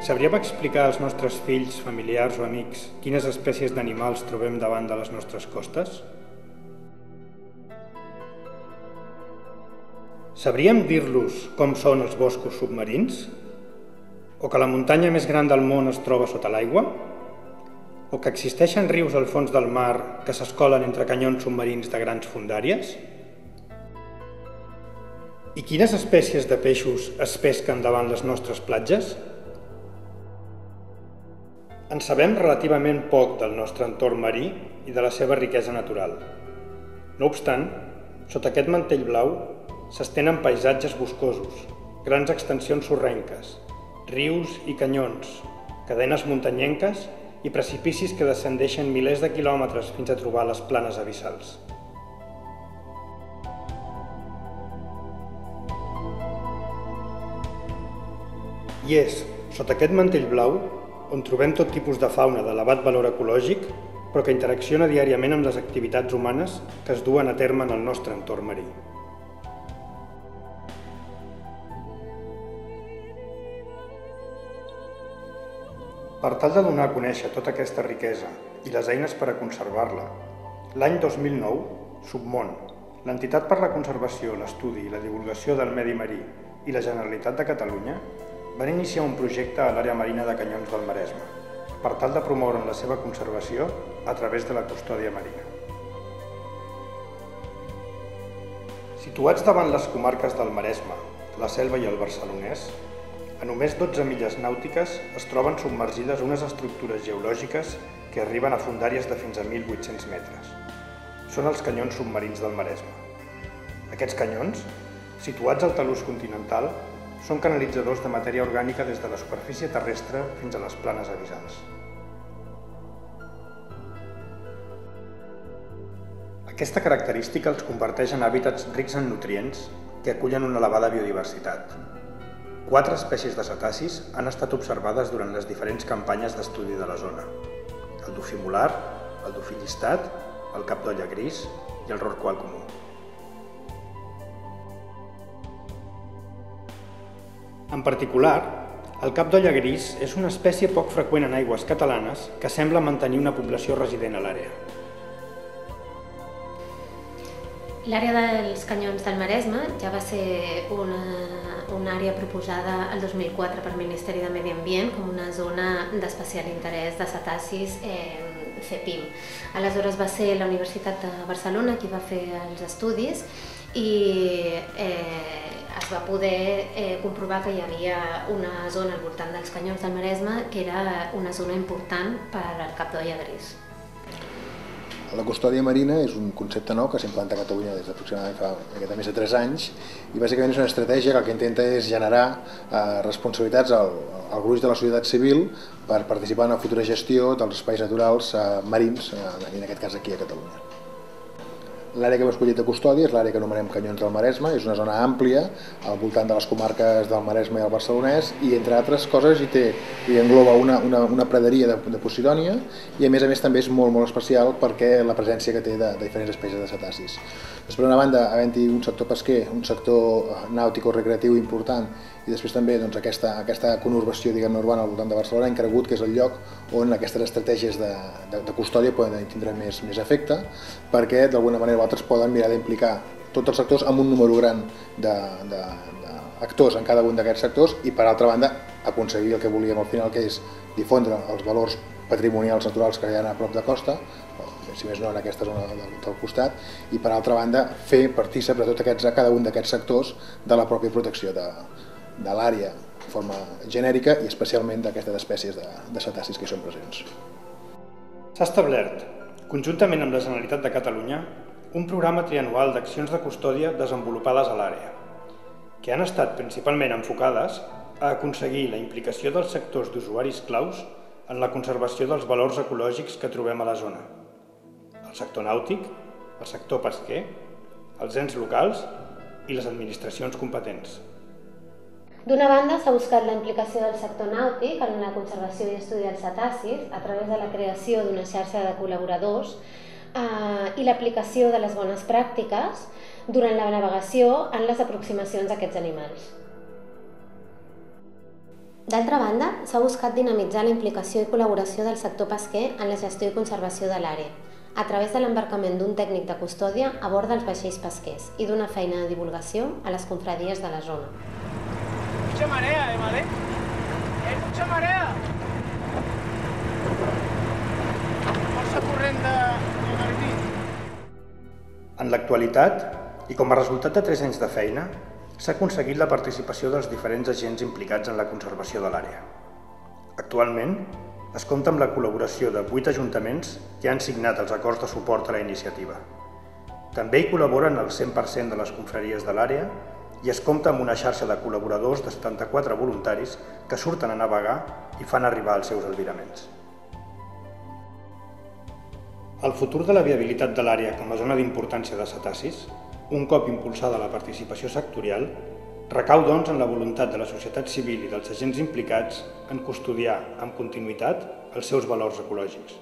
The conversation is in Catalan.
Sabríem explicar als nostres fills, familiars o amics quines espècies d'animals trobem davant de les nostres costes? Sabríem dir-los com són els boscos submarins? O que la muntanya més gran del món es troba sota l'aigua? O que existeixen rius al fons del mar que s'escolen entre canyons submarins de grans fondàries? I quines espècies de peixos es pesquen davant les nostres platges? En sabem relativament poc del nostre entorn marí i de la seva riquesa natural. No obstant, sota aquest mantell blau s'estenen paisatges boscosos, grans extensions sorrenques, rius i canyons, cadenes muntanyenques i precipicis que descendeixen milers de quilòmetres fins a trobar les planes abissals. I és, sota aquest mantell blau, on trobem tot tipus de fauna d'elevat valor ecològic, però que interacciona diàriament amb les activitats humanes que es duen a terme en el nostre entorn marí. Per tal de donar a conèixer tota aquesta riquesa i les eines per a conservar-la, l'any 2009, Submon, l'entitat per la conservació, l'estudi i la divulgació del medi marí i la Generalitat de Catalunya van iniciar un projecte a l'àrea marina de Canyons del Maresme, per tal de promoure la seva conservació a través de la custòdia marina. Situats davant les comarques del Maresme, la Selva i el Barcelonès, a només 12 milles nàutiques es troben submergides unes estructures geològiques que arriben a fondàries de fins a 1.800 metres. Són els canyons submarins del Maresme. Aquests canyons, situats al talús continental, són canalitzadors de matèria orgànica des de la superfície terrestre fins a les planes abissals. Aquesta característica els converteix en hàbitats rics en nutrients que acullen una elevada biodiversitat. 4 espècies de cetacis han estat observades durant les diferents campanyes d'estudi de la zona: el dofí molar, el dofí llistat, el cap d'olla gris i el rorqual comú. En particular, el cap d'olla gris és una espècie poc freqüent en aigües catalanes que sembla mantenir una població resident a l'àrea. L'àrea dels Canyons del Maresme ja va ser una àrea proposada el 2004 pel Ministeri de Medi Ambient com una zona d'especial interès de cetacis CEPIM. Aleshores va ser la Universitat de Barcelona qui va fer els estudis i es va poder comprovar que hi havia una zona al voltant dels Canyons del Maresme que era una zona important per al cap d'olla gris. La custòdia marina és un concepte nou que s'implanta a Catalunya des d'aproximadament fa més de 3 anys i bàsicament és una estratègia que el que intenta és generar responsabilitats al gruix de la societat civil per participar en la futura gestió dels espais naturals marins, en aquest cas aquí a Catalunya. L'àrea que hem escollit de custòdia és l'àrea que anomenem Canyons del Maresme, és una zona àmplia al voltant de les comarques del Maresme i el Barcelonès i entre altres coses hi engloba una praderia de Posidònia i a més també és molt especial perquè la presència que té de diferents espècies de cetacis. Després, per una banda, havent-hi un sector pesquer, un sector nàutico-recreatiu important i després també aquesta conurbació urbana al voltant de Barcelona hem cregut que és el lloc on aquestes estratègies de custòdia poden tindre més efecte perquè d'alguna manera vosaltres poden mirar d'implicar tots els sectors amb un número gran d'actors en cada un d'aquests sectors i per altra banda aconseguir el que volíem al final que és difondre els valors patrimonials naturals que hi ha a prop de costa, si més no en aquesta zona del costat, i per altra banda fer partícips de cada un d'aquests sectors de la pròpia protecció de l'àrea de forma genèrica i especialment d'aquestes espècies de cetacis que hi són presents. S'ha establert, conjuntament amb la Generalitat de Catalunya, un programa trianual d'accions de custòdia desenvolupades a l'àrea, que han estat principalment enfocades a aconseguir la implicació dels sectors d'usuaris claus en la conservació dels valors ecològics que trobem a la zona: el sector nàutic, el sector pesquer, els ens locals i les administracions competents. D'una banda, s'ha buscat la implicació del sector nàutic en la conservació i estudi dels cetacis a través de la creació d'una xarxa de col·laboradors i l'aplicació de les bones pràctiques durant la navegació en les aproximacions a aquests animals. D'altra banda, s'ha buscat dinamitzar la implicació i col·laboració del sector pesquer en la gestió i conservació de l'àrea, a través de l'embarcament d'un tècnic de custòdia a bord dels vaixells pesquers i d'una feina de divulgació a les confraries de la zona. Mucha marea, ¿vale? Hay mucha marea. Força corrent de marití. En l'actualitat, i com a resultat de 3 anys de feina, s'ha aconseguit la participació dels diferents agents implicats en la conservació de l'àrea. Actualment, es compta amb la col·laboració de 8 ajuntaments que han signat els acords de suport a la iniciativa. També hi col·laboren el 100% de les confraries de l'àrea i es compta amb una xarxa de col·laboradors de 74 voluntaris que surten a navegar i fan arribar els seus albiraments. El futur de la viabilitat de l'àrea com a zona d'importància de cetacis, un cop impulsada la participació sectorial, recau doncs en la voluntat de la societat civil i dels agents implicats en custodiar amb continuïtat els seus valors ecològics.